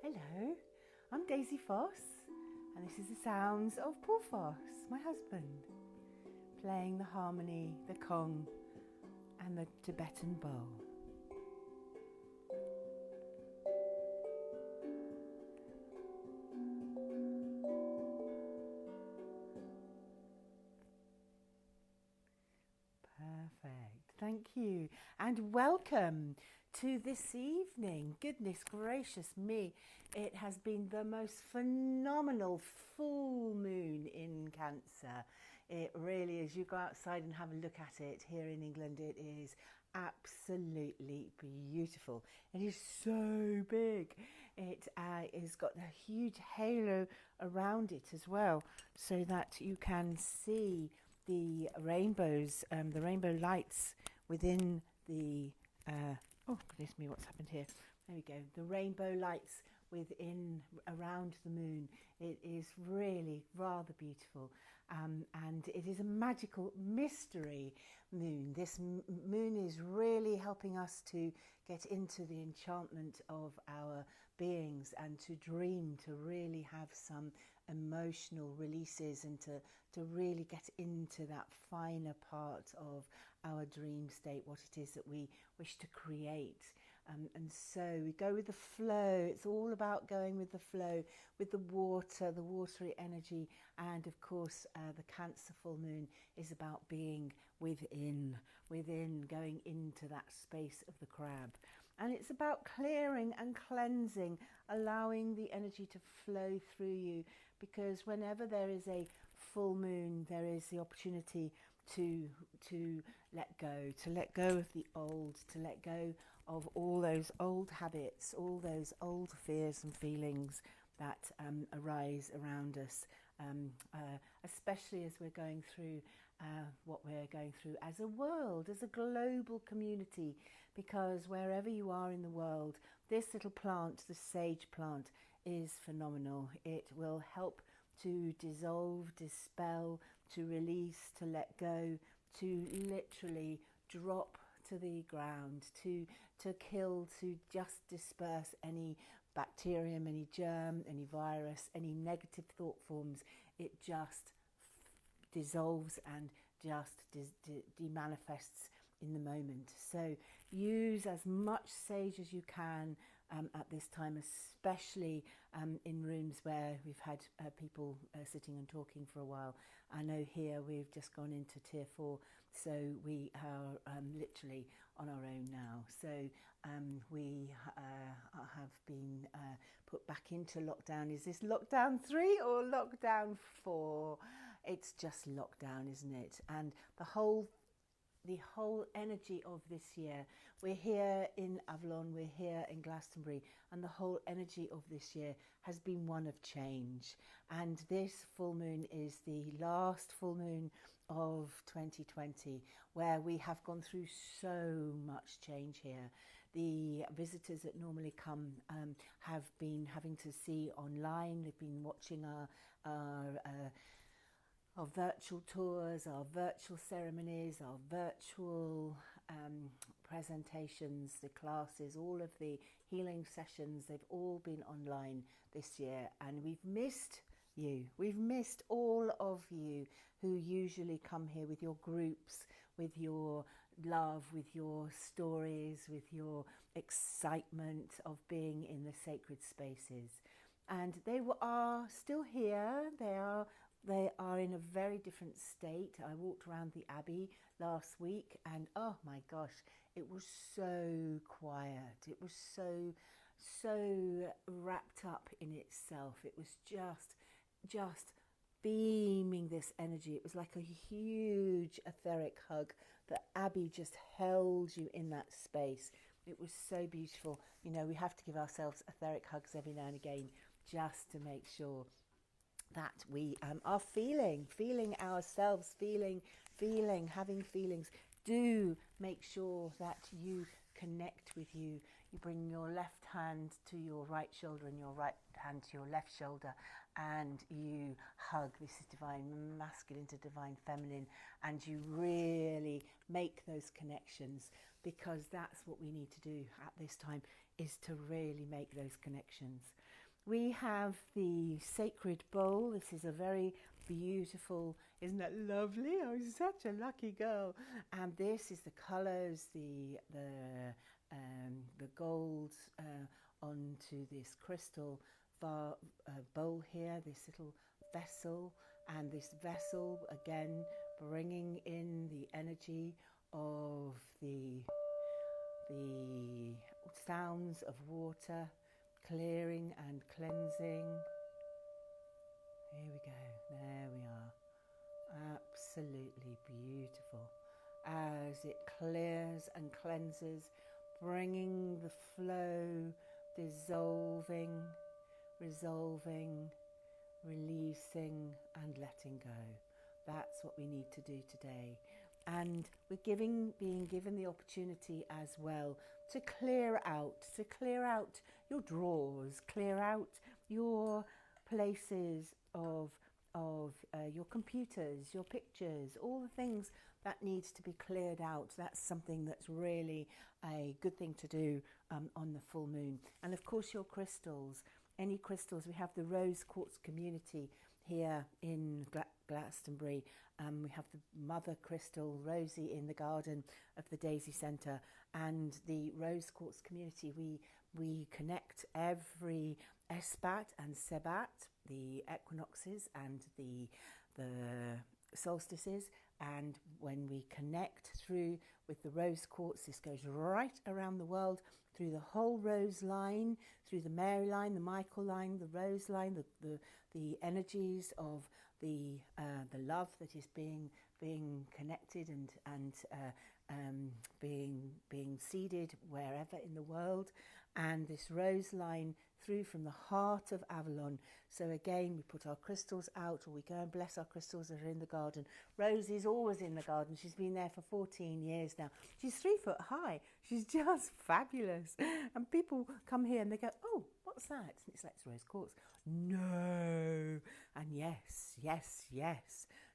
Hello, I'm Daisy Foss, and this is the sounds of Paul Foss, my husband, playing the harmony, the gong, and the Tibetan bowl. Perfect, thank you, and welcome to this evening. Goodness gracious me, it has been the most phenomenal full moon in Cancer. It really is. You go outside and have a look at it. Here in England it is absolutely beautiful. It is so big. It has got a huge halo around it as well, so that you can see the rainbows, the rainbow lights within the oh goodness me, what's happened here? There we go. The rainbow lights within, around the moon. It is really rather beautiful, and it is a magical mystery moon. This moon is really helping us to get into the enchantment of our beings and to dream, to really have some emotional releases, and to really get into that finer part of our dream state, what it is that we wish to create. And so we go with the flow. It's all about going with the flow, with the water, the watery energy. And of course, the Cancer full moon is about being within, going into that space of the crab. And it's about clearing and cleansing, allowing the energy to flow through you, because whenever there is a full moon, there is the opportunity to let go of the old, to let go of all those old habits, all those old fears and feelings that arise around us, especially as we're going through what we're going through as a world, as a global community, because wherever you are in the world, this little plant, the sage plant, is phenomenal. It will help to dissolve, dispel, to release, to let go, to literally drop to the ground, to kill, to just disperse any bacterium, any germ, any virus, any negative thought forms. It just dissolves and just demanifests in the moment. So use as much sage as you can at this time, especially in rooms where we've had people sitting and talking for a while. I know here we've just gone into tier 4, so we are literally on our own now. So we have been put back into lockdown. Is this lockdown 3 or lockdown 4? It's just lockdown, isn't it? And the whole energy of this year, we're here in Avalon, we're here in Glastonbury, and the whole energy of this year has been one of change. And this full moon is the last full moon of 2020, where we have gone through so much change here. The visitors that normally come have been having to see online. They've been watching our virtual tours, our virtual ceremonies, our virtual presentations, the classes, all of the healing sessions. They've all been online this year, and we've missed you. We've missed all of you who usually come here with your groups, with your love, with your stories, with your excitement of being in the sacred spaces. And they are still here. They are in a very different state. I walked around the Abbey last week, and oh my gosh, it was so quiet. It was so wrapped up in itself. It was just beaming this energy. It was like a huge etheric hug. The Abbey just held you in that space. It was so beautiful. You know, we have to give ourselves etheric hugs every now and again, just to make sure that we are feeling ourselves, feeling, having feelings. Do make sure that you connect with you. You bring your left hand to your right shoulder and your right hand to your left shoulder, and you hug. This is divine masculine to divine feminine, and you really make those connections, because that's what we need to do at this time, is to really make those connections. We have the sacred bowl. This is a very beautiful, isn't that lovely? Oh, such a lucky girl. And this is the colours, the gold onto this crystal bowl here, this little vessel, and this vessel again bringing in the energy of the sounds of water, clearing and cleansing. Here we go, there we are, absolutely beautiful. As it clears and cleanses, bringing the flow, dissolving, resolving, releasing and letting go. That's what we need to do today. And we're being given the opportunity as well to clear out your drawers, clear out your places of your computers, your pictures, all the things that needs to be cleared out. That's something that's really a good thing to do on the full moon. And of course your crystals, any crystals. We have the rose quartz community here in Glastonbury. We have the mother crystal Rosie in the garden of the Daisy Centre, and the rose quartz community. We connect every Esbat and Sebat, the equinoxes and the solstices, and when we connect through with the rose quartz, this goes right around the world, through the whole rose line, through the Mary line, the Michael line, the rose line, the energies of the love that is being connected and being seeded wherever in the world, and this rose line through from the heart of Avalon. So again, we put our crystals out, or we go and bless our crystals that are in the garden. Rosie's always in the garden. She's been there for 14 years now. She's 3 foot high. She's just fabulous. And people come here and they go, oh, what's that? And it's like, it's rose quartz. No. And yes.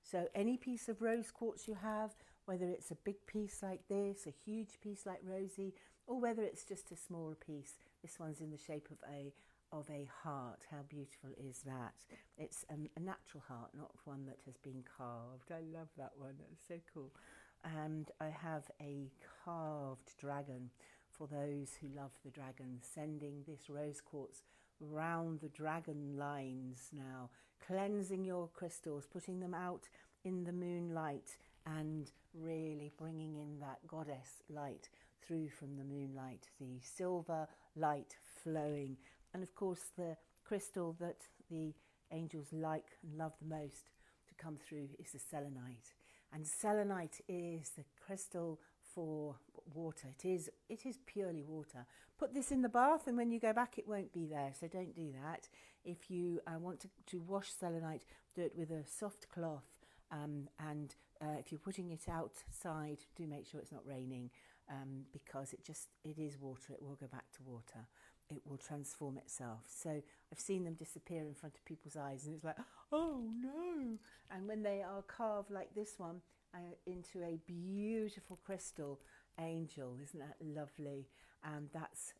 So any piece of rose quartz you have, whether it's a big piece like this, a huge piece like Rosie, or whether it's just a smaller piece. This one's in the shape of a heart. How beautiful is that? It's a natural heart, not one that has been carved. I love that one. That's so cool. And I have a carved dragon for those who love the dragon, sending this rose quartz round the dragon lines now, cleansing your crystals, putting them out in the moonlight, and really bringing in that goddess light through from the moonlight, the silver light flowing. And of course the crystal that the angels like and love the most to come through is the selenite. And selenite is the crystal for water. It is purely water. Put this in the bath and when you go back it won't be there, so don't do that. If you want to wash selenite, do it with a soft cloth, and if you're putting it outside, do make sure it's not raining, because it is water. It will go back to water. It will transform itself. So I've seen them disappear in front of people's eyes and it's like, oh no. And when they are carved like this one into a beautiful crystal angel, isn't that lovely? And that's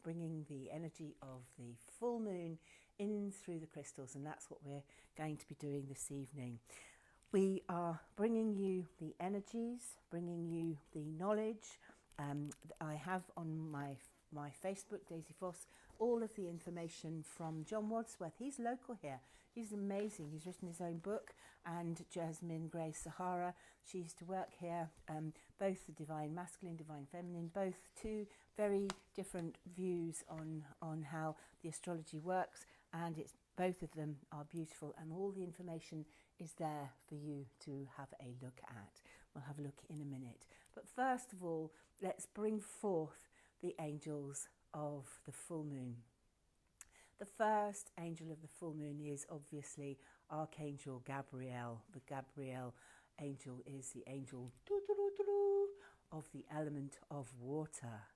bringing the energy of the full moon in through the crystals, and that's what we're going to be doing this evening. We are bringing you the energies, bringing you the knowledge. I have on my Facebook, Daisy Foss, all of the information from John Wadsworth. He's local here. He's amazing. He's written his own book. And Jasmine Gray Sahara, she used to work here. Both the divine masculine, divine feminine, both two very different views on how the astrology works. And both of them are beautiful, and all the information is there for you to have a look at. We'll have a look in a minute. But first of all, let's bring forth the angels of the full moon. The first angel of the full moon is obviously Archangel Gabriel. The Gabriel angel is the angel of the element of water.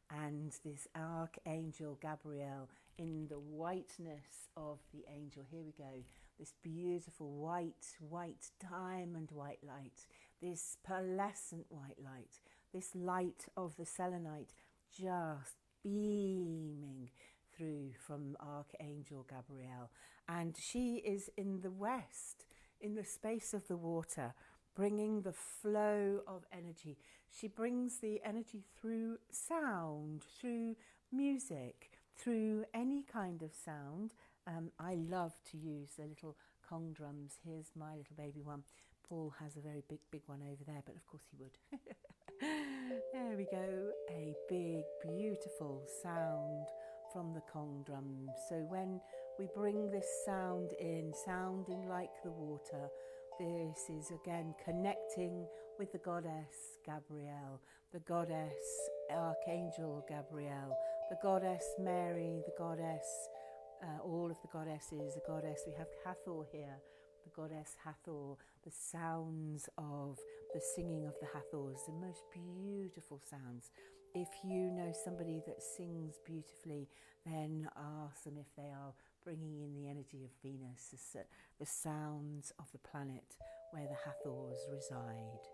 And this Archangel Gabriel, in the whiteness of the angel, here we go, this beautiful white diamond white light, this pearlescent white light, this light of the selenite just beaming through from Archangel Gabriel, and she is in the west, in the space of the water, bringing the flow of energy. She brings the energy through sound, through music, through any kind of sound. I love to use the little Kong drums. Here's my little baby one. Paul has a very big one over there, but of course he would. There we go, a big, beautiful sound from the Kong drums. So when we bring this sound in, sounding like the water, this is again connecting with the goddess Gabrielle, the goddess Archangel Gabriel, the goddess Mary, the goddess, all of the goddesses, the goddess, we have Hathor here, the goddess Hathor, the sounds of the singing of the Hathors, the most beautiful sounds. If you know somebody that sings beautifully, then ask them if they are bringing in the energy of Venus, the sounds of the planet where the Hathors reside.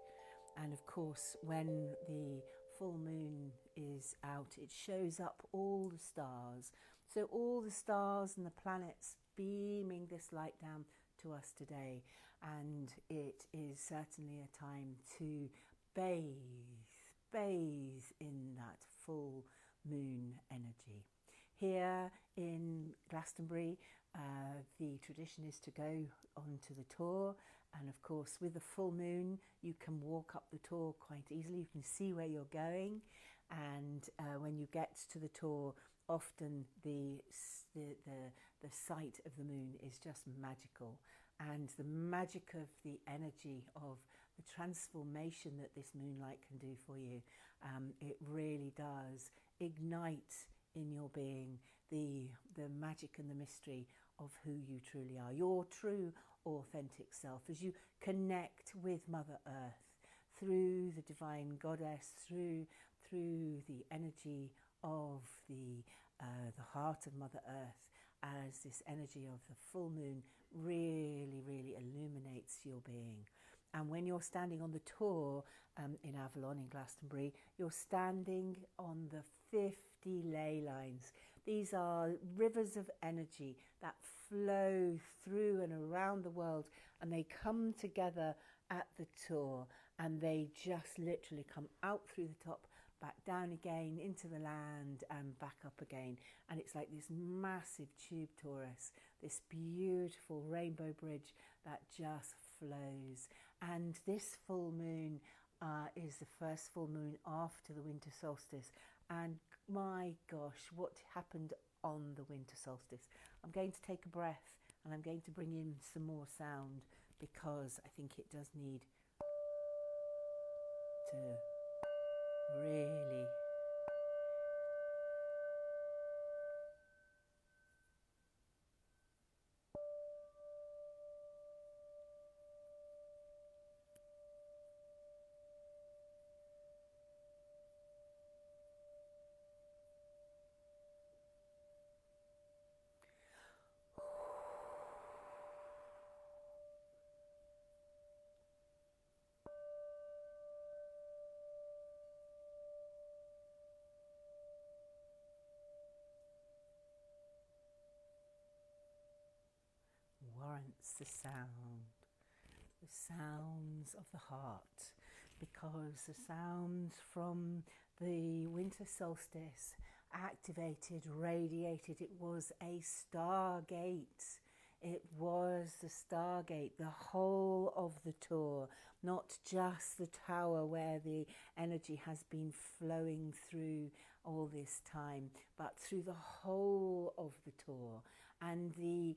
And of course, when the full moon is out, it shows up all the stars. So all the stars and the planets beaming this light down to us today. And it is certainly a time to bathe in that full moon energy. Here in Glastonbury, the tradition is to go onto the Tor, and of course with the full moon you can walk up the Tor quite easily. You can see where you're going, and when you get to the Tor, often the sight of the moon is just magical, and the magic of the energy of the transformation that this moonlight can do for you, it really does ignite in your being the magic and the mystery of who you truly are, your true authentic self, as you connect with Mother Earth through the divine goddess, through the energy of the heart of Mother Earth, as this energy of the full moon really illuminates your being. And when you're standing on the Tor in Avalon, in Glastonbury, you're standing on the 50 ley lines. These are rivers of energy that flow through and around the world, and they come together at the Tor, and they just literally come out through the top, back down again into the land and back up again. And it's like this massive tube torus, this beautiful rainbow bridge that just flows. And this full moon is the first full moon after the winter solstice. And my gosh, what happened on the winter solstice? I'm going to take a breath and I'm going to bring in some more sound, because I think it does need to really warrants the sounds of the heart, because the sounds from the winter solstice activated, radiated. It was a stargate. It was the stargate, the whole of the Tor, not just the tower where the energy has been flowing through all this time, but through the whole of the Tor. And the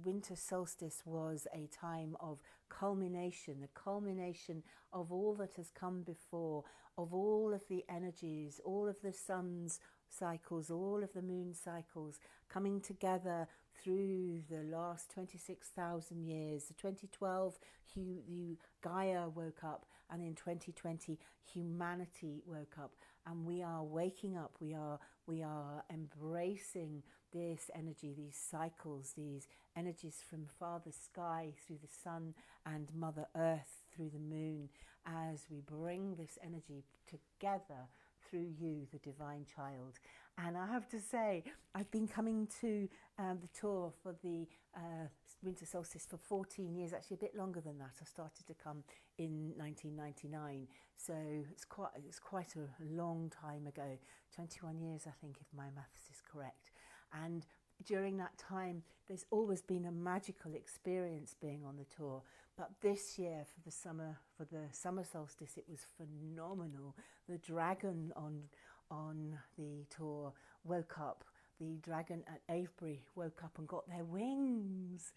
winter solstice was a time of culmination, the culmination of all that has come before, of all of the energies, all of the sun's cycles, all of the moon cycles coming together through the last 26,000 years. The 2012, Gaia woke up, and in 2020, humanity woke up, and we are waking up. We are embracing this energy, these cycles, these energies from Father Sky through the sun and Mother Earth through the moon, as we bring this energy together through you, the divine child. And I have to say, I've been coming to the tour for the winter solstice for 14 years, actually a bit longer than that. I started to come in 1999, so it's quite a long time ago, 21 years I think, if my maths is correct. And during that time there's always been a magical experience being on the tour, but this year for the summer solstice it was phenomenal. The dragon on the tour woke up. The dragon at Avebury woke up and got their wings.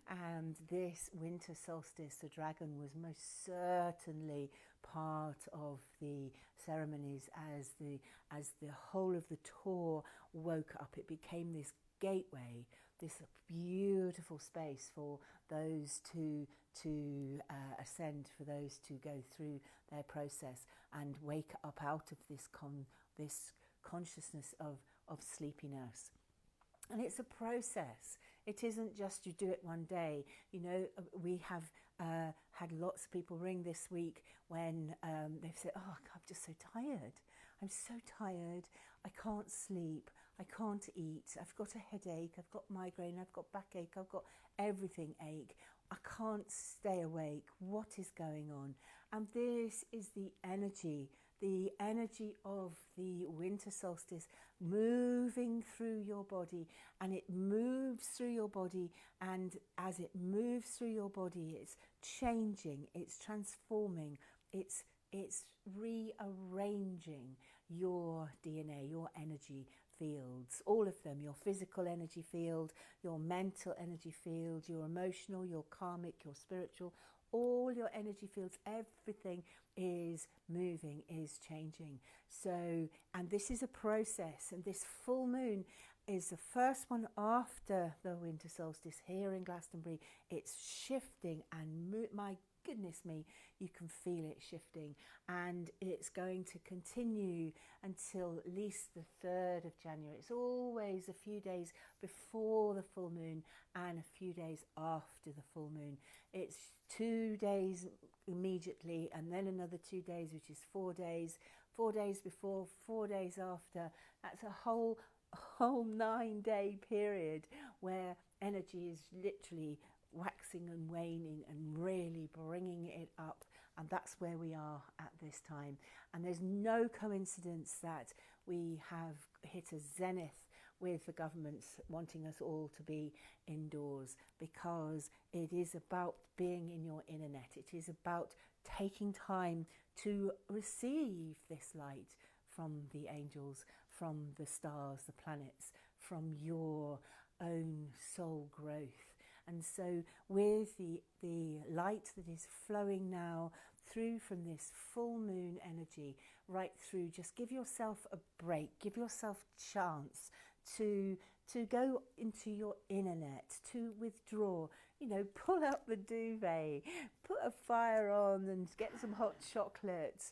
And this winter solstice, the dragon was most certainly part of the ceremonies as the whole of the tour woke up. It became this gateway, this beautiful space for those to ascend, for those to go through their process and wake up out of this consciousness of sleepiness. And it's a process. It isn't just you do it one day. You know, we have had lots of people ring this week when they've said, oh, I'm just so tired. I'm so tired. I can't sleep. I can't eat. I've got a headache. I've got migraine. I've got backache. I've got everything ache. I can't stay awake. What is going on? And this is the energy of the winter solstice moving through your body, and it moves through your body, and as it moves through your body it's changing, it's transforming, it's rearranging your DNA, your energy fields, all of them, your physical energy field, your mental energy field, your emotional, your karmic, your spiritual, all your energy fields, everything is moving, is changing. So, and this is a process, and this full moon is the first one after the winter solstice here in Glastonbury. It's shifting, and my goodness me, you can feel it shifting, and it's going to continue until at least the 3rd of January. It's always a few days before the full moon and a few days after the full moon. It's 2 days immediately, and then another 2 days, which is 4 days, 4 days before, 4 days after. That's a whole 9-day period where energy is literally waxing and waning and really bringing it up, and that's where we are at this time. And there's no coincidence that we have hit a zenith with the governments wanting us all to be indoors, because it is about being in your inner net. It is about taking time to receive this light from the angels, from the stars, the planets, from your own soul growth. And so with the light that is flowing now through from this full moon energy right through, just give yourself a break, give yourself a chance to go into your inner net, to withdraw, you know, pull up the duvet, put a fire on and get some hot chocolate,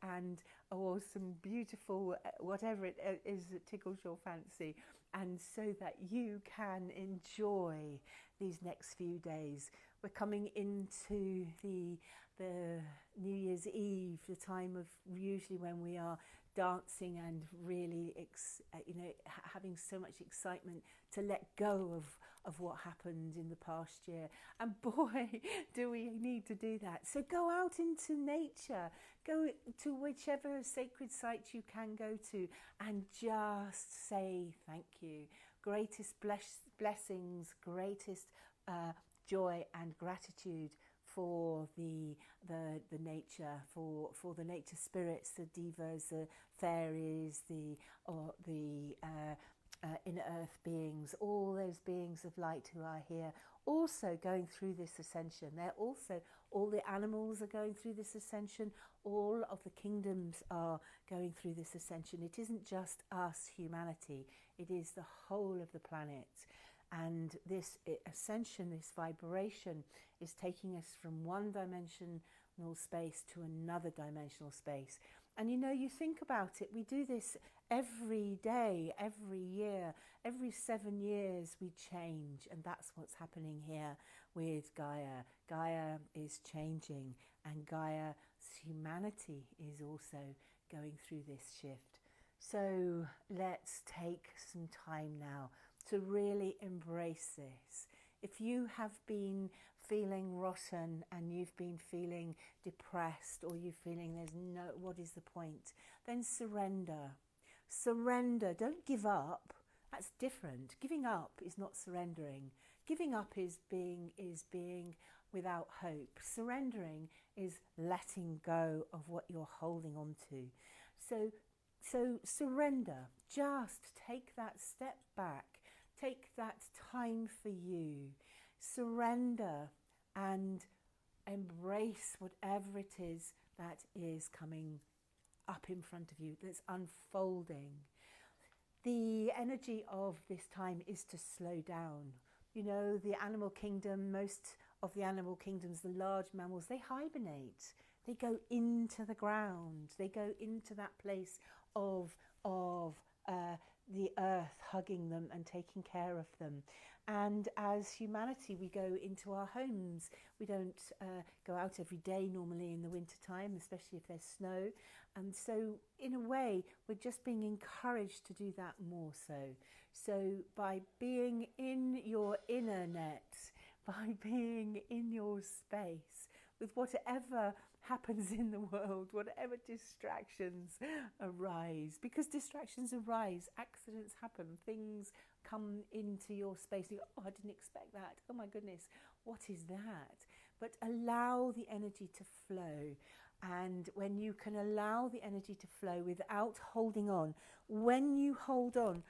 and or some beautiful whatever it is that tickles your fancy, and so that you can enjoy these next few days. We're coming into the New Year's Eve, the time of usually when we are dancing and really having so much excitement to let go of what happened in the past year. And boy, do we need to do that. So go out into nature, go to whichever sacred site you can go to, and just say thank you. Greatest blessings, greatest joy and gratitude for the nature, for the nature spirits, the divas, the fairies, the inner earth beings, all those beings of light who are here, also going through this ascension. They're also, all the animals are going through this ascension, all of the kingdoms are going through this ascension. It isn't just us, humanity, it is the whole of the planet. And this ascension, this vibration, is taking us from one dimensional space to another dimensional space. And you know, you think about it, we do this every day, every year, every 7 years we change, and that's what's happening here with Gaia. Gaia is changing, and Gaia's humanity is also going through this shift. So let's take some time now to really embrace this. If you have been feeling rotten and you've been feeling depressed, or you're feeling there's no, what is the point? Then surrender. Surrender. Don't give up. That's different. Giving up is not surrendering. Giving up is being without hope. Surrendering is letting go of what you're holding on to. So surrender. Just take that step back. Take that time for you. Surrender and embrace whatever it is that is coming up in front of you, that's unfolding. The energy of this time is to slow down. You know, the animal kingdom, most of the animal kingdoms, the large mammals, they hibernate. They go into the ground. They go into that place of the earth hugging them and taking care of them. And as humanity, we go into our homes. We don't go out every day normally in the winter time, especially if there's snow. And so in a way, we're just being encouraged to do that more so. So by being in your inner net, by being in your space, with whatever happens in the world, whatever distractions arise, because distractions arise, accidents happen, things come into your space. You go, oh, I didn't expect that. Oh my goodness, what is that? But allow the energy to flow. And when you can allow the energy to flow without holding on, when you hold on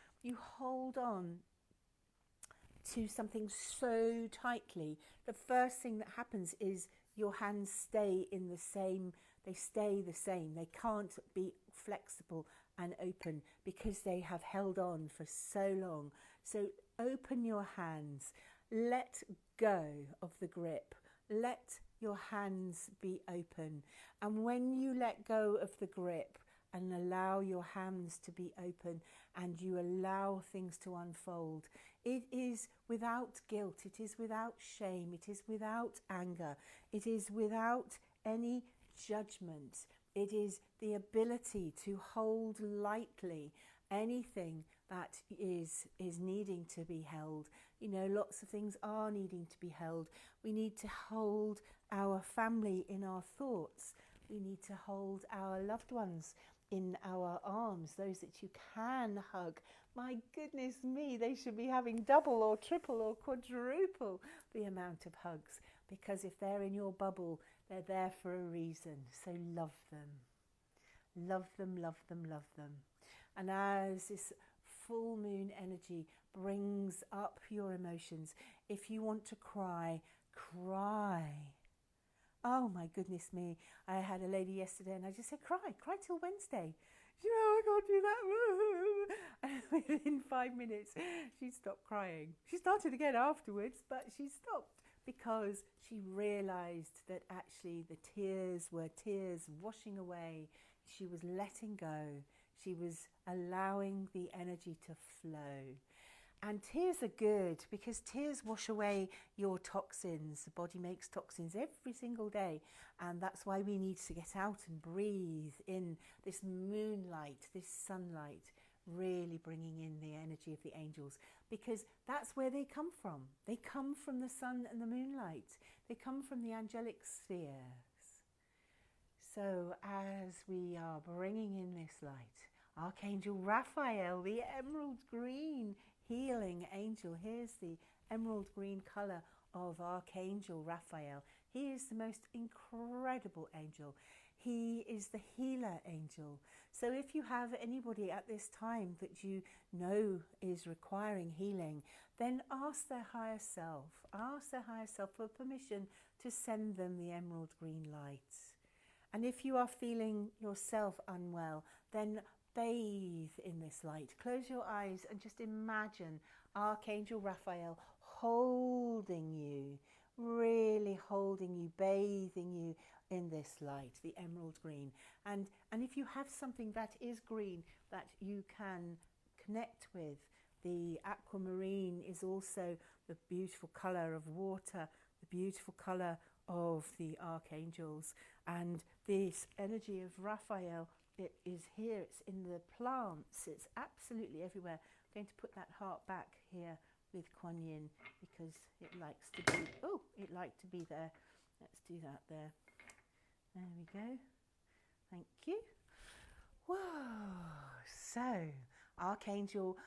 to something so tightly, the first thing that happens is your hands stay the same. They can't be flexible and open because they have held on for so long. So open your hands, let go of the grip, let your hands be open. And when you let go of the grip and allow your hands to be open and you allow things to unfold, it is without guilt, it is without shame, it is without anger, it is without any judgment. It is the ability to hold lightly anything that is needing to be held. You know, lots of things are needing to be held. We need to hold our family in our thoughts. We need to hold our loved ones in our arms, those that you can hug. My goodness me, they should be having double or triple or quadruple the amount of hugs, because if they're in your bubble, they're there for a reason. So love them. Love them, love them, love them. And as this full moon energy brings up your emotions, if you want to cry, cry. Oh my goodness me. I had a lady yesterday and I just said, cry till Wednesday. You know, I can't do that. And within 5 minutes, she stopped crying. She started again afterwards, but she stopped because she realized that actually the tears were tears washing away. She was letting go. She was allowing the energy to flow. And tears are good because tears wash away your toxins. The body makes toxins every single day. And that's why we need to get out and breathe in this moonlight, this sunlight, really bringing in the energy of the angels, because that's where they come from. They come from the sun and the moonlight. They come from the angelic spheres. So as we are bringing in this light, Archangel Raphael, the emerald green healing angel. Here's the emerald green color of Archangel Raphael. He is the most incredible angel. He is the healer angel. So if you have anybody at this time that you know is requiring healing, then ask their higher self. Ask their higher self for permission to send them the emerald green light. And if you are feeling yourself unwell, then bathe in this light. Close your eyes and just imagine Archangel Raphael holding you, really holding you, bathing you in this light, the emerald green. And if you have something that is green that you can connect with, the aquamarine is also the beautiful color of water, the beautiful color of the archangels. And this energy of Raphael, it is here, it's in the plants, it's absolutely everywhere. I'm going to put that heart back here with Kuan Yin because it likes to be, it liked to be there. Let's do that there. There we go. Thank you. Whoa. So, Archangel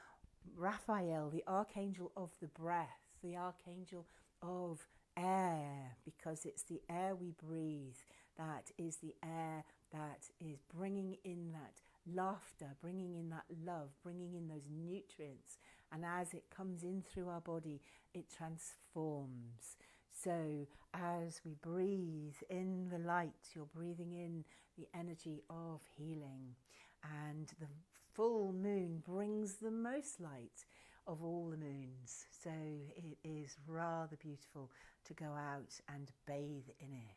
Raphael, the archangel of the breath, the archangel of air, because it's the air we breathe that is the air that is bringing in that laughter, bringing in that love, bringing in those nutrients. And as it comes in through our body, it transforms. So as we breathe in the light, you're breathing in the energy of healing. And the full moon brings the most light of all the moons. So it is rather beautiful to go out and bathe in it.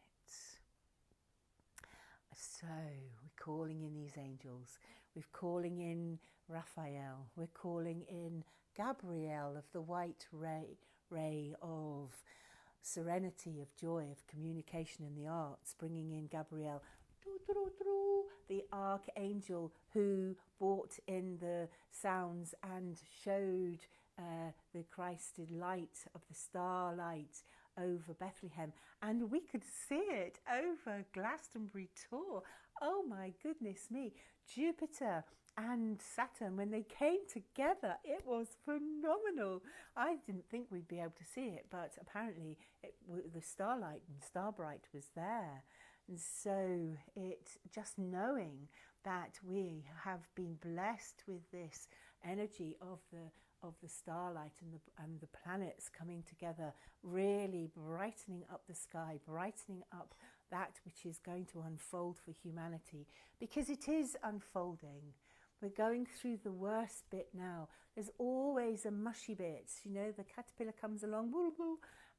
So we're calling in these angels. We're calling in Raphael. We're calling in Gabriel of the white ray of serenity, of joy, of communication in the arts, bringing in Gabriel, the archangel who brought in the sounds and showed the Christed light of the starlight over Bethlehem, and we could see it over Glastonbury Tor. Oh my goodness me, Jupiter and Saturn, when they came together, it was phenomenal. I didn't think we'd be able to see it, but apparently the starlight and starbright was there. And so it's just knowing that we have been blessed with this energy of the starlight and the planets coming together, really brightening up the sky, brightening up that which is going to unfold for humanity, because it is unfolding. We're going through the worst bit now. There's always a mushy bit. You know, the caterpillar comes along,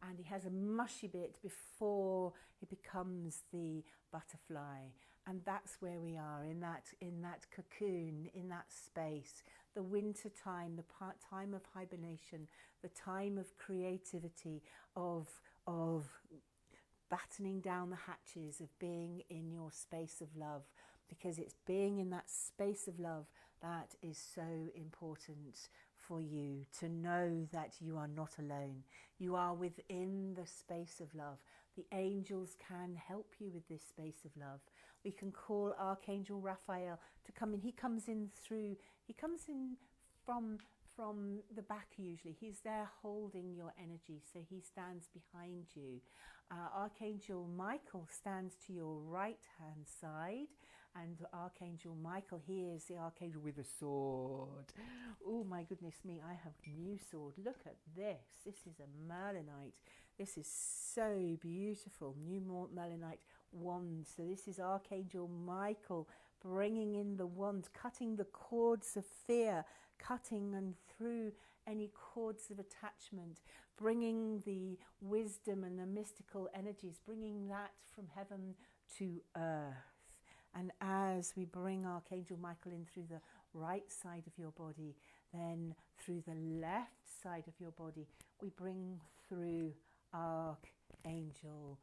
and he has a mushy bit before he becomes the butterfly. And that's where we are, in that cocoon, in that space. The winter time, the time of hibernation, the time of creativity, of battening down the hatches, of being in your space of love, because it's being in that space of love that is so important for you to know that you are not alone. You are within the space of love. The angels can help you with this space of love. We can call Archangel Raphael to come in. He comes in from the back usually. He's there holding your energy, so he stands behind you. Archangel Michael stands to your right hand side, and Archangel Michael, he is the archangel with a sword. Oh my goodness me, I have a new sword. Look at this. This is a Merlinite. This is so beautiful. New Merlinite wand. So this is Archangel Michael bringing in the wand, cutting the cords of fear, cutting and through any cords of attachment, bringing the wisdom and the mystical energies, bringing that from heaven to earth. And as we bring Archangel Michael in through the right side of your body, then through the left side of your body, we bring through Archangel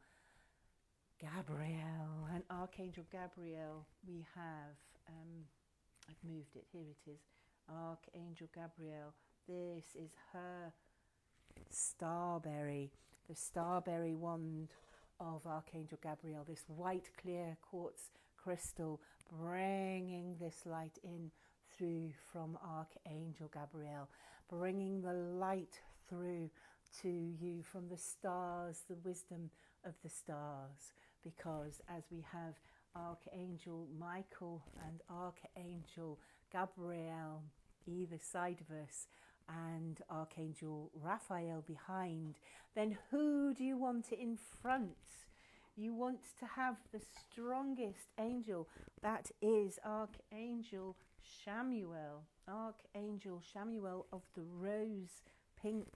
Gabriel. And Archangel Gabriel, we have, I've moved it, here it is, Archangel Gabriel. This is her starberry, the starberry wand of Archangel Gabriel, this white clear quartz crystal, bringing this light in through from Archangel Gabriel, bringing the light through to you from the stars, the wisdom of the stars, because as we have Archangel Michael and Archangel Gabriel either side of us and Archangel Raphael behind, then who do you want in front? You want to have the strongest angel. That is Archangel Chamuel. Archangel Chamuel of the rose pink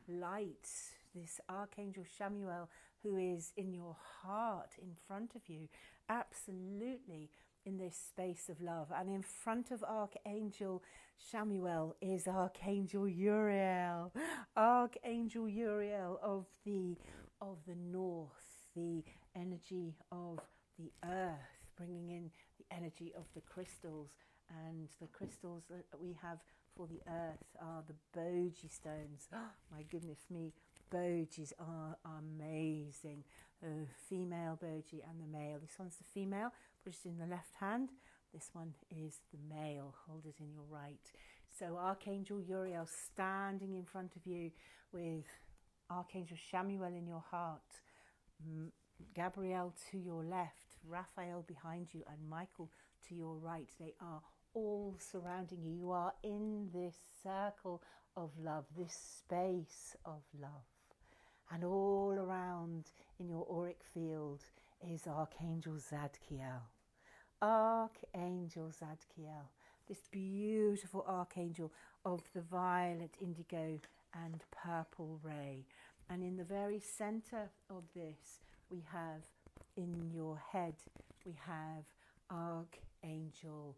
light. This Archangel Chamuel who is in your heart, in front of you, absolutely in this space of love. And in front of Archangel Chamuel is Archangel Uriel. Archangel Uriel of the north. the energy of the earth, bringing in the energy of the crystals. And the crystals that we have for the earth are the boji stones. Oh, my goodness me, bojis are amazing. The female boji and the male. This one's the female, put it in the left hand. This one is the male, hold it in your right. So Archangel Uriel standing in front of you with Archangel Shamuel in your heart, Gabriel to your left, Raphael behind you, and Michael to your right. They are all surrounding you. You are in this circle of love, this space of love. And all around in your auric field is Archangel Zadkiel. Archangel Zadkiel, this beautiful archangel of the violet, indigo and purple ray. And in the very center of this, we have, in your head, we have Archangel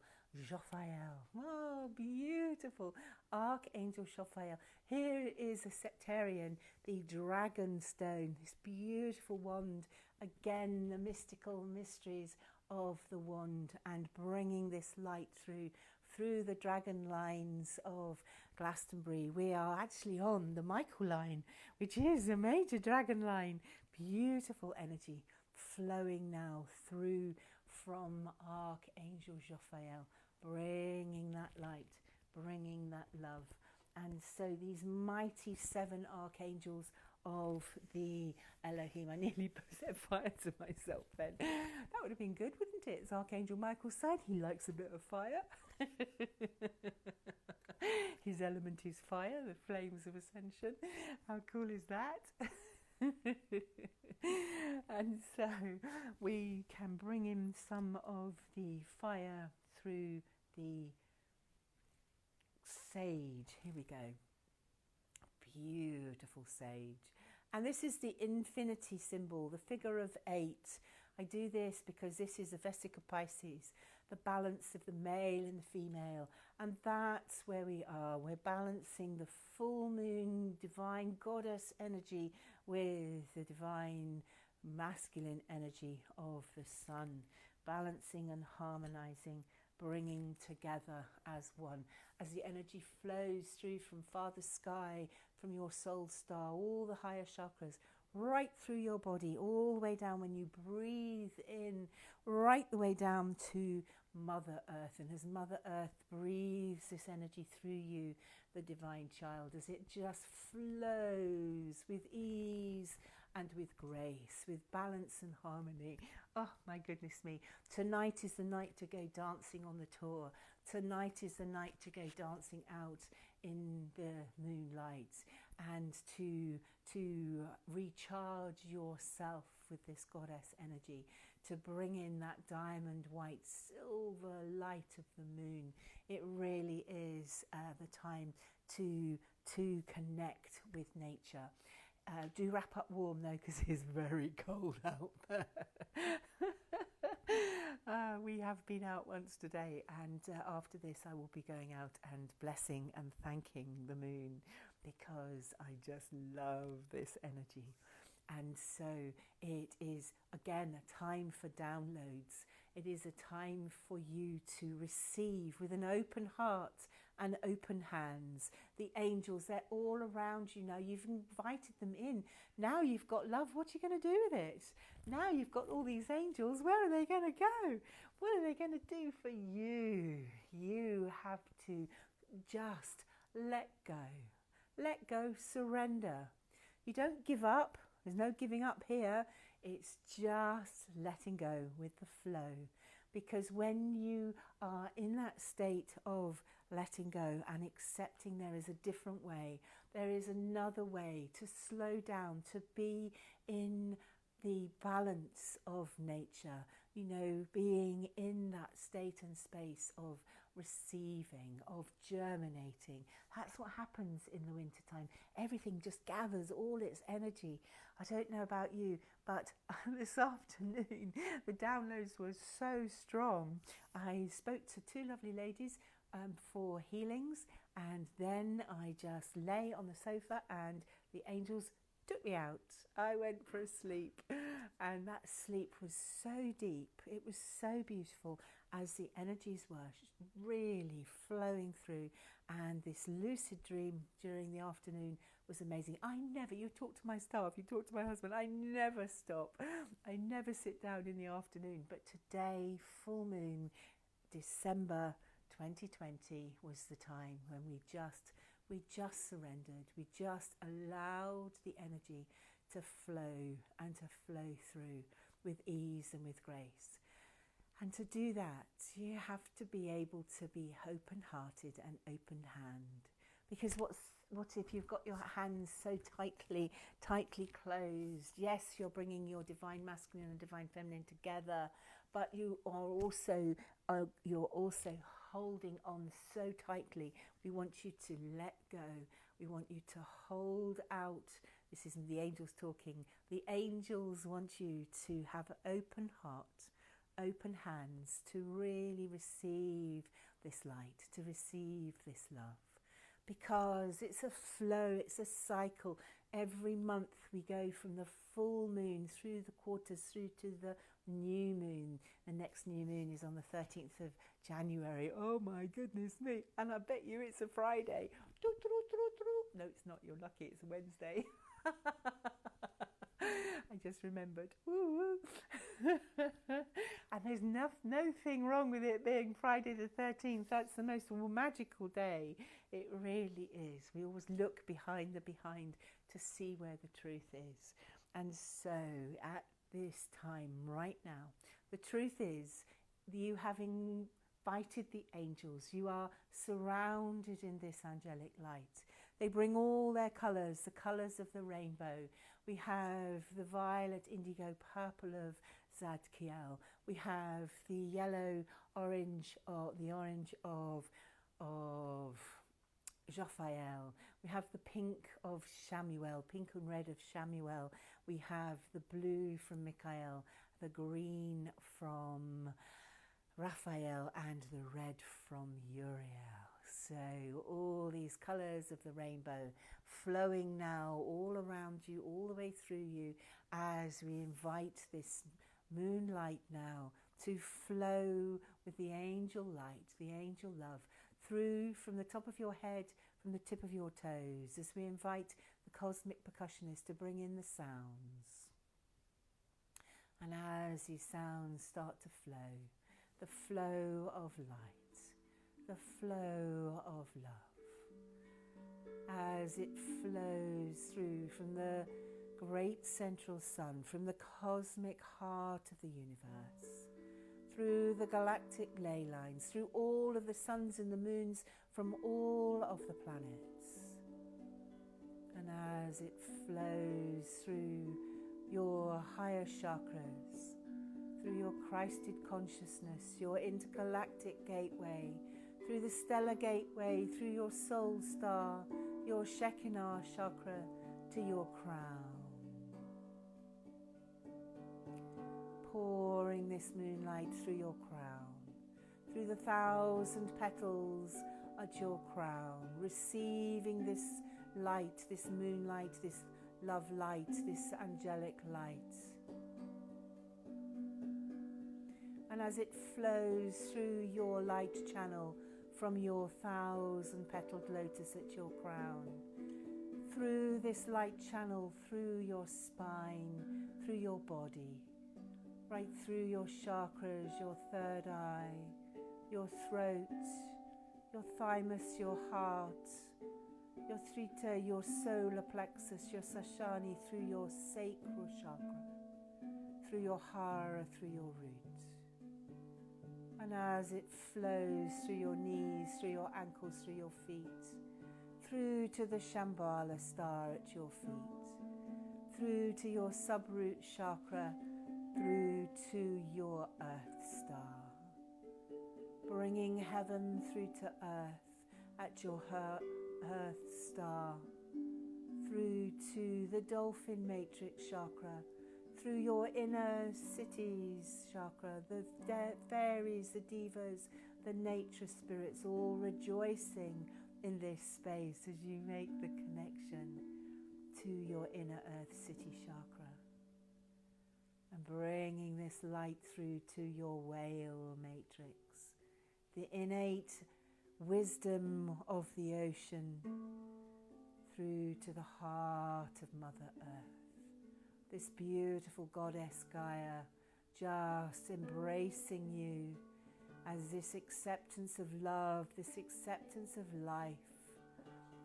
Raphael. Oh, beautiful. Archangel Raphael. Here is a sectarian, the dragon stone, this beautiful wand. Again, the mystical mysteries of the wand, and bringing this light through the dragon lines of Glastonbury. We are actually on the Michael line, which is a major dragon line. Beautiful energy flowing now through from Archangel Raphael, bringing that light, bringing that love. And so these mighty 7 archangels of the Elohim. I nearly set fire to myself then. That would have been good, wouldn't it? It's Archangel Michael's side. He likes a bit of fire. His element is fire, the flames of ascension. How cool is that? And so we can bring in some of the fire through the sage. Here we go. Beautiful sage. And this is the infinity symbol, the figure of 8. I do this because this is a Vesica Pisces, the balance of the male and the female. And that's where we are. We're balancing the full moon, divine goddess energy with the divine masculine energy of the sun. Balancing and harmonizing, bringing together as one. As the energy flows through from Father Sky, from your soul star, all the higher chakras, right through your body, all the way down when you breathe in, right the way down to Mother Earth. And as Mother Earth breathes this energy through you, the divine child, as it just flows with ease and with grace, with balance and harmony. Oh my goodness me. Tonight is the night to go dancing on the tour. Tonight is the night to go dancing out in the moonlight, and to recharge yourself with this goddess energy, to bring in that diamond white silver light of the moon. It really is the time to connect with nature. Do wrap up warm though, because it's very cold out there. We have been out once today, and after this I will be going out and blessing and thanking the moon, because I just love this energy. And so it is again a time for downloads. It is a time for you to receive with an open heart and open hands. The angels, they're all around you now. You've invited them in. Now you've got love. What are you going to do with it? Now you've got all these angels. Where are they going to go? What are they going to do for you? You have to just let go. Let go, surrender. You don't give up. There's no giving up here. It's just letting go with the flow. Because when you are in that state of letting go and accepting there is a different way, there is another way to slow down, to be in the balance of nature, you know, being in that state and space of receiving, of germinating. That's what happens in the wintertime. Everything just gathers all its energy. I don't know about you, but this afternoon the downloads were so strong. I spoke to 2 lovely ladies for healings, and then I just lay on the sofa and the angels took me out. I went for a sleep, and that sleep was so deep. It was so beautiful as the energies were really flowing through, and this lucid dream during the afternoon was amazing. You talk to my staff, you talk to my husband, I never stop. I never sit down in the afternoon. But today, full moon, December 2020, was the time when we just surrendered. We just allowed the energy to flow and to flow through with ease and with grace. And to do that, you have to be able to be open-hearted and open-hand. Because what if you've got your hands so tightly closed? Yes, you're bringing your divine masculine and divine feminine together, but you're also holding on so tightly. We want you to let go. We want you to hold out. This isn't the angels talking. The angels want you to have an open heart, open hands, to really receive this light, to receive this love. Because it's a flow, it's a cycle. Every month we go from the full moon through the quarters through to the new moon. The next new moon is on the 13th of January. Oh my goodness me. And I bet you it's a Friday. No, it's not. You're lucky. It's a Wednesday. I just remembered. Woo woo. And there's nothing wrong with it being Friday the 13th. That's the most magical day. It really is. We always look behind the behind to see where the truth is. And so at this time right now, the truth is you have invited the angels. You are surrounded in this angelic light. They bring all their colours, the colours of the rainbow. We have the violet, indigo, purple of Zadkiel. We have the yellow, orange, or the orange of Raphael. We have the pink of Shamuel, pink and red of Shamuel. We have the blue from Michael, the green from Raphael, and the red from Uriel. So all these colours of the rainbow flowing now all around you, all the way through you, as we invite this moonlight now to flow with the angel light, the angel love, through from the top of your head, from the tip of your toes, as we invite the cosmic percussionist to bring in the sounds. And as these sounds start to flow, the flow of light, the flow of love, as it flows through from the great central sun, from the cosmic heart of the universe, through the galactic ley lines, through all of the suns and the moons from all of the planets. And as it flows through your higher chakras, through your Christed consciousness, your intergalactic gateway, through the stellar gateway, through your soul star, your Shekinah chakra, to your crown. Pouring this moonlight through your crown, through the 1,000 petals at your crown, receiving this light, this moonlight, this love light, this angelic light. And as it flows through your light channel from your 1,000-petaled lotus at your crown, through this light channel, through your spine, through your body, right through your chakras, your third eye, your throat, your thymus, your heart, your thrita, your solar plexus, your sashani, through your sacral chakra, through your hara, through your root. And as it flows through your knees, through your ankles, through your feet, through to the Shambhala star at your feet, through to your subroot chakra, through to your earth star, bringing heaven through to earth at your earth star, through to the dolphin matrix chakra, through your inner cities chakra, the fairies, the divas, the nature spirits, all rejoicing in this space as you make the connection to your inner earth city chakra and bringing this light through to your whale matrix, the innate wisdom of the ocean, through to the heart of Mother Earth. This beautiful goddess Gaia just embracing you as this acceptance of love, this acceptance of life,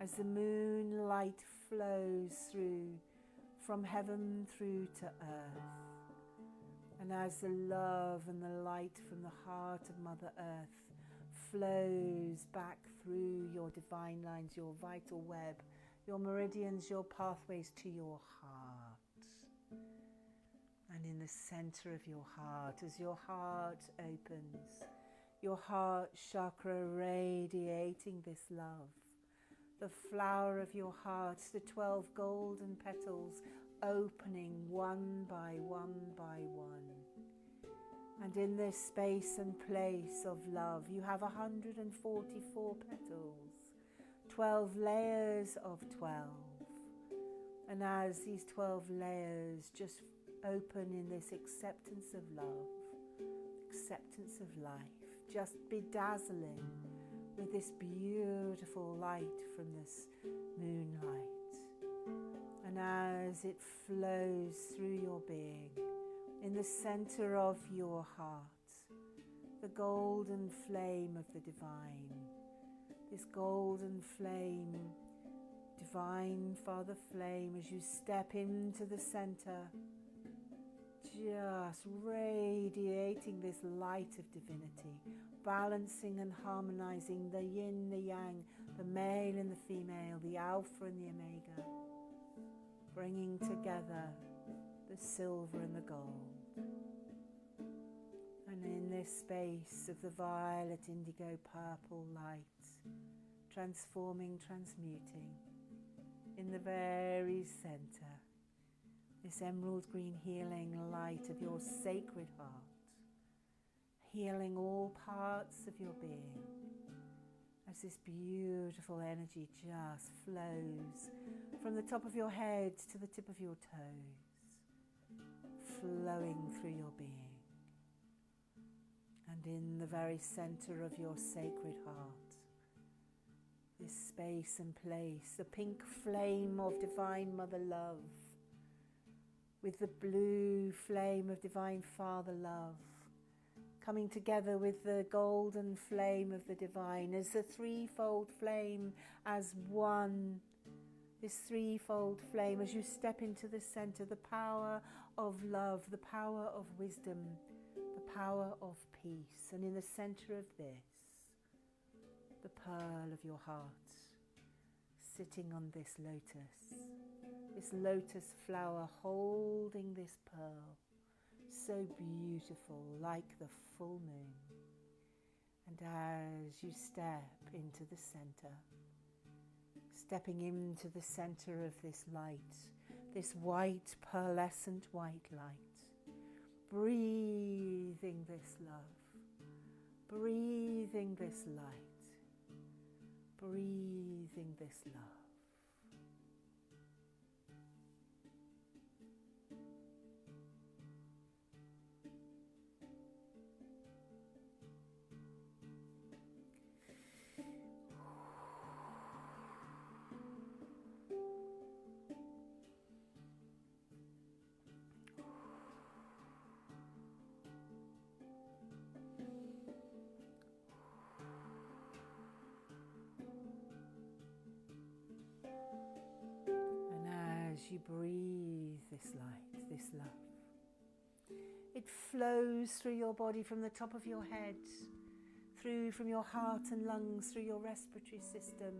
as the moonlight flows through from heaven through to earth, and as the love and the light from the heart of Mother Earth flows back through your divine lines, your vital web, your meridians, your pathways to your heart. And in the center of your heart, as your heart opens, your heart chakra radiating this love, the flower of your heart, the 12 golden petals opening one by one by one. And in this space and place of love, you have 144 petals, 12 layers of 12. And as these 12 layers just open in this acceptance of love, acceptance of life, just bedazzling with this beautiful light from this moonlight. And as it flows through your being, in the center of your heart, the golden flame of the divine, this golden flame, divine Father flame, as you step into the center, just radiating this light of divinity, balancing and harmonizing the yin, the yang, the male and the female, the alpha and the omega, bringing together the silver and the gold. And in this space of the violet, indigo, purple light, transforming, transmuting, in the very center, this emerald green healing light of your sacred heart, healing all parts of your being, as this beautiful energy just flows from the top of your head to the tip of your toes, flowing through your being. And in the very center of your sacred heart, this space and place, the pink flame of divine Mother Love, with the blue flame of divine Father Love, coming together with the golden flame of the divine as the threefold flame as one. This threefold flame, as you step into the center, the power of love, the power of wisdom, the power of peace. And in the center of this, the pearl of your heart, sitting on this lotus flower holding this pearl, so beautiful, like the full moon. And as you step into the center, stepping into the center of this light, this white, pearlescent white light, breathing this love, breathing this light, breathing this love. You breathe this light, this love. It flows through your body from the top of your head, through from your heart and lungs, through your respiratory system,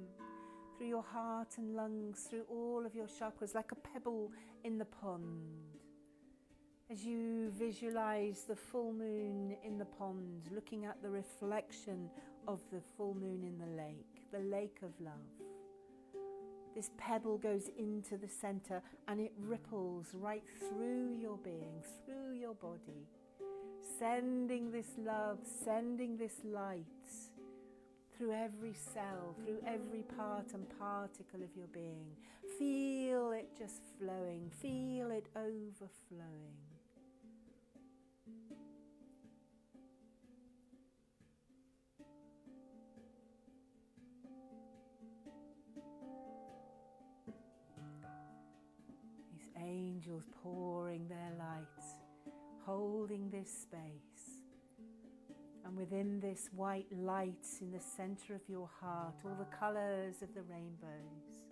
through your heart and lungs, through all of your chakras, like a pebble in the pond. As you visualize the full moon in the pond, looking at the reflection of the full moon in the lake of love. This pebble goes into the center and it ripples right through your being, through your body, sending this love, sending this light through every cell, through every part and particle of your being. Feel it just flowing, feel it overflowing. These angels pouring their light, holding this space. And within this white light in the center of your heart, all the colors of the rainbows,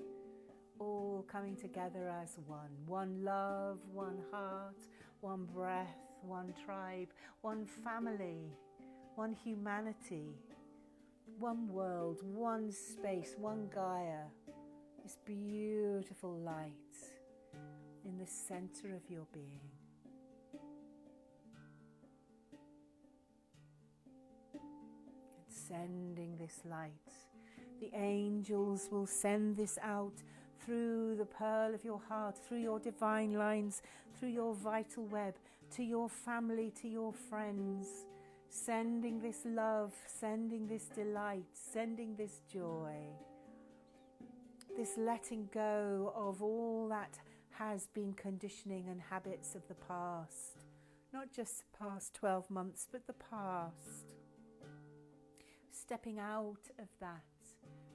all coming together as one. One love, one heart, one breath, one tribe, one family, one humanity, one world, one space, one Gaia. This beautiful light in the center of your being. Sending this light. The angels will send this out through the pearl of your heart, through your divine lines, through your vital web, to your family, to your friends. Sending this love, sending this delight, sending this joy. This letting go of all that has been conditioning and habits of the past. Not just the past 12 months, but the past. Stepping out of that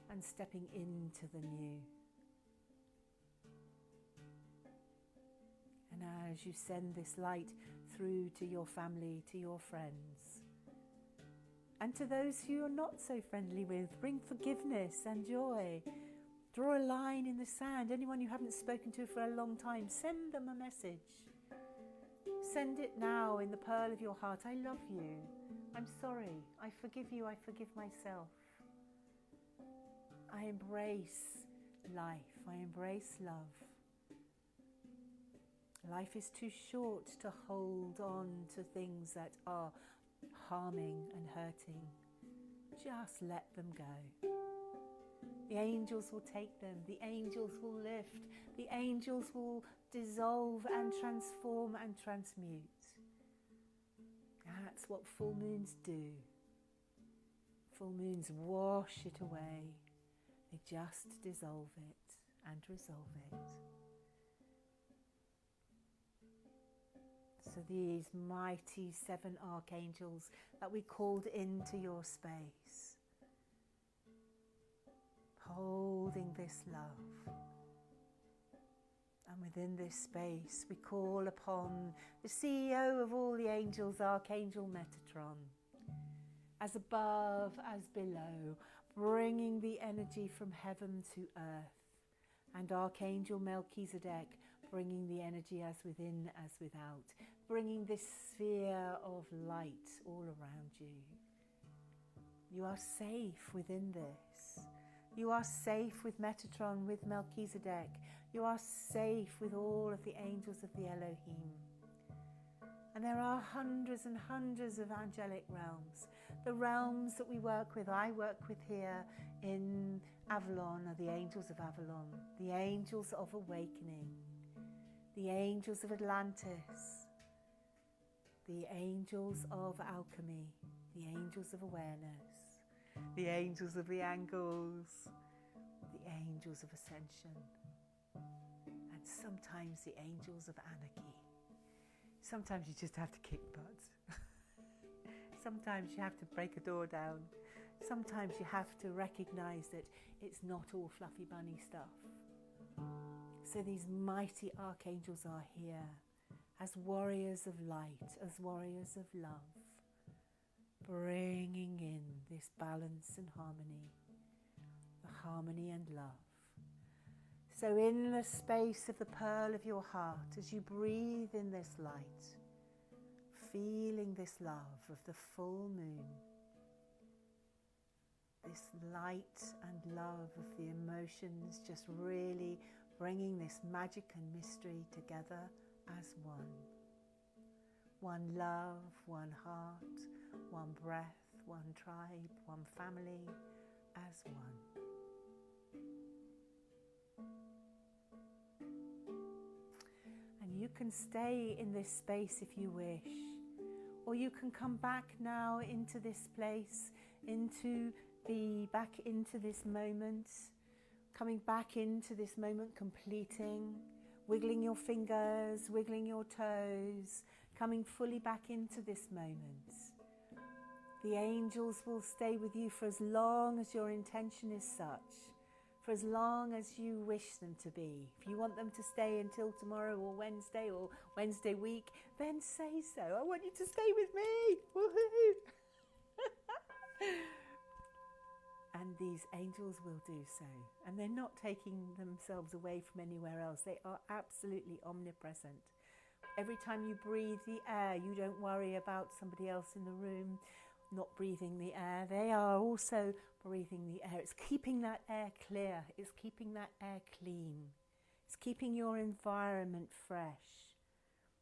and stepping into the new. And as you send this light through to your family, to your friends, and to those who you're not so friendly with, bring forgiveness and joy. Draw a line in the sand. Anyone you haven't spoken to for a long time, send them a message. Send it now in the pearl of your heart. I love you. I'm sorry. I forgive you. I forgive myself. I embrace life. I embrace love. Life is too short to hold on to things that are harming and hurting. Just let them go. The angels will take them. The angels will lift. The angels will dissolve and transform and transmute. That's what full moons do. Full moons wash it away. They just dissolve it and resolve it. So these mighty 7 archangels that we called into your space, holding this love. And within this space, we call upon the CEO of all the angels, Archangel Metatron, as above as below, bringing the energy from heaven to earth, and Archangel Melchizedek, bringing the energy as within as without, bringing this sphere of light all around you. You are safe within this. You are safe with Metatron, with Melchizedek. You are safe with all of the angels of the Elohim. And there are hundreds and hundreds of angelic realms. The realms that we work with, I work with here in Avalon, are the angels of Avalon, the angels of awakening, the angels of Atlantis, the angels of alchemy, the angels of awareness, the angels of the angles, the angels of ascension, and sometimes the angels of anarchy. Sometimes you just have to kick butt. Sometimes you have to break a door down. Sometimes you have to recognize that it's not all fluffy bunny stuff. So these mighty archangels are here as warriors of light, as warriors of love, bringing in this balance and harmony and love. So in the space of the pearl of your heart, as you breathe in this light, feeling this love of the full moon, this light and love of the emotions, just really bringing this magic and mystery together as one. One love, one heart, one breath, one tribe, one family, as one. And you can stay in this space if you wish, or you can come back now into this place, into be back into this moment, coming back into this moment, completing, wiggling your fingers, wiggling your toes, coming fully back into this moment. The angels will stay with you for as long as your intention is such, for as long as you wish them to be. If you want them to stay until tomorrow or Wednesday week, then say so. I want you to stay with me. Woohoo! And these angels will do so. And they're not taking themselves away from anywhere else. They are absolutely omnipresent. Every time you breathe the air, you don't worry about somebody else in the room not breathing the air. They are also breathing the air. It's keeping that air clear. It's keeping that air clean. It's keeping your environment fresh.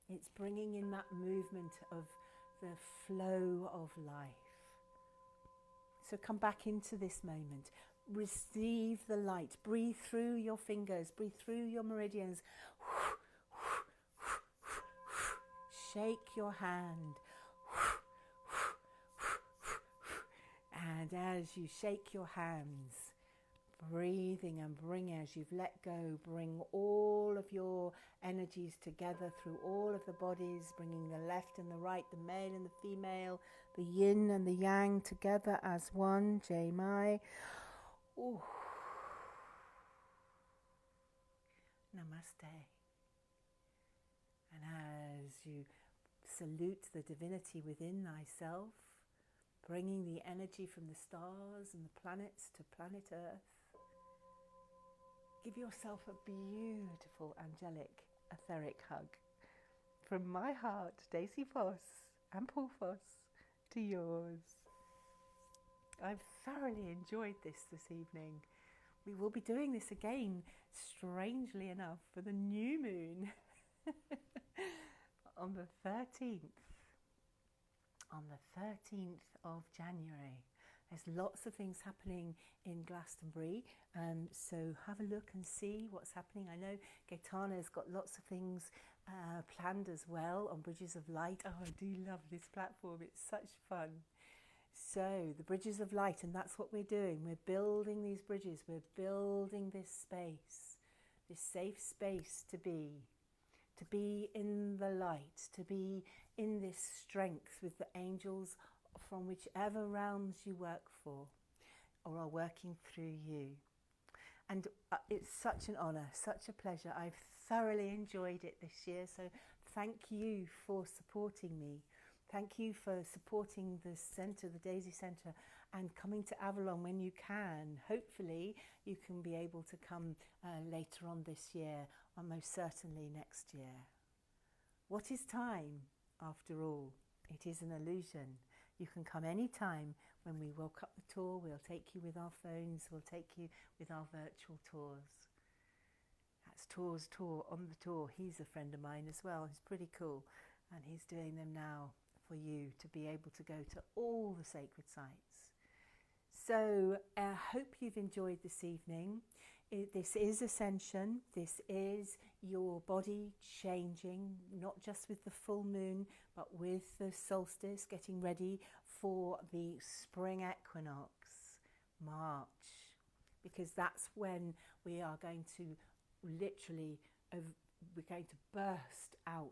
It's bringing in that movement of the flow of life. So come back into this moment. Receive the light. Breathe through your fingers. Breathe through your meridians. Shake your hand. And as you shake your hands, breathing and bring, as you've let go, bring all of your energies together through all of the bodies, bringing the left and the right, the male and the female, the yin and the yang together as one. Jai Mai. Ooh. Namaste. And as you salute the divinity within thyself, bringing the energy from the stars and the planets to planet Earth, give yourself a beautiful, angelic, etheric hug. From my heart, Daisy Foss and Paul Foss, to yours. I've thoroughly enjoyed this evening. We will be doing this again, strangely enough, for the new moon on the 13th. On the 13th of January. There's lots of things happening in Glastonbury, so have a look and see what's happening. I know Gaetano's got lots of things planned as well on Bridges of Light. Oh, I do love this platform. It's such fun. So the Bridges of Light, and that's what we're doing. We're building these bridges. We're building this space, this safe space to be in the light, to be in this strength with the angels from whichever realms you work for or are working through you. And it's such an honour, such a pleasure. I've thoroughly enjoyed it this year, so thank you for supporting me. Thank you for supporting the centre, the Daisy Centre, and coming to Avalon when you can. Hopefully you can be able to come later on this year, or most certainly next year. What is time, after all? It is an illusion. You can come any time. When we woke up the tour, we'll take you with our phones, we'll take you with our virtual tours. That's Tours Tour on the Tour. He's a friend of mine as well. He's pretty cool, and he's doing them now for you to be able to go to all the sacred sites. So I hope you've enjoyed this evening. This is ascension. This is your body changing, not just with the full moon, but with the solstice, getting ready for the spring equinox, March, because that's when we are going to literally, we're going to burst out.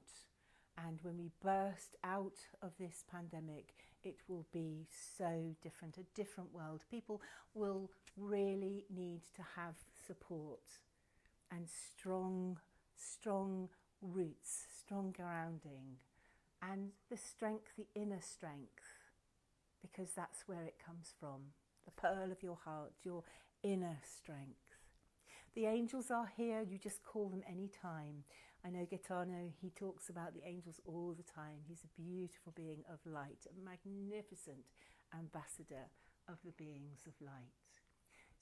And when we burst out of this pandemic, it will be so different, a different world. People will really need to have support and strong roots, strong grounding, and the strength, the inner strength, because that's where it comes from, the pearl of your heart, your inner strength. The angels are here. You just call them any time. I know Gaetano, he talks about the angels all the time. He's a beautiful being of light, a magnificent ambassador of the beings of light.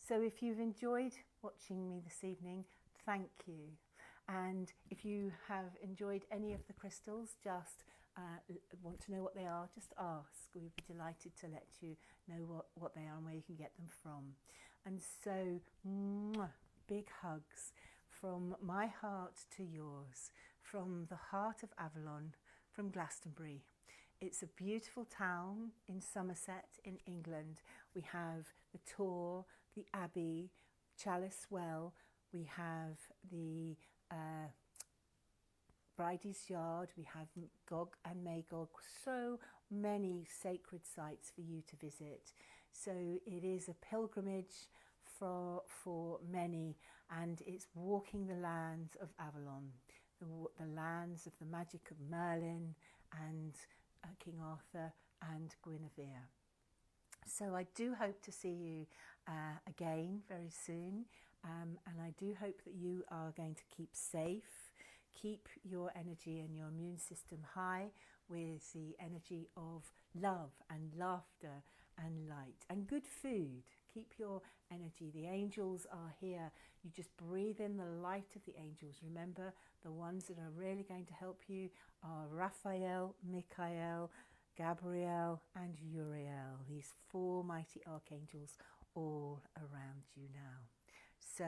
So if you've enjoyed watching me this evening, thank you. And if you have enjoyed any of the crystals, just want to know what they are, just ask. We'd be delighted to let you know what they are and where you can get them from. And so, big hugs from my heart to yours, from the heart of Avalon, from Glastonbury. It's a beautiful town in Somerset in England. We have the Tor, the Abbey, Chalice Well. We have the Bridie's Yard. We have Gog and Magog. So many sacred sites for you to visit. So it is a pilgrimage for many, and it's walking the lands of Avalon, the lands of the magic of Merlin and King Arthur and Guinevere. So I do hope to see you again very soon, and I do hope that you are going to keep safe, keep your energy and your immune system high with the energy of love and laughter and light and good food. Keep your energy. The angels are here. You just breathe in the light of the angels. Remember, the ones that are really going to help you are Raphael, Michael, Gabriel and Uriel, these 4 mighty archangels all around you now. So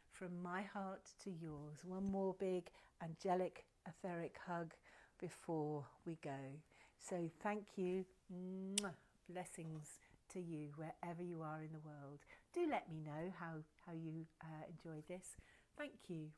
from my heart to yours, one more big angelic etheric hug before we go. So thank you. Blessings to you wherever you are in the world. Do let me know how you enjoyed this. Thank you.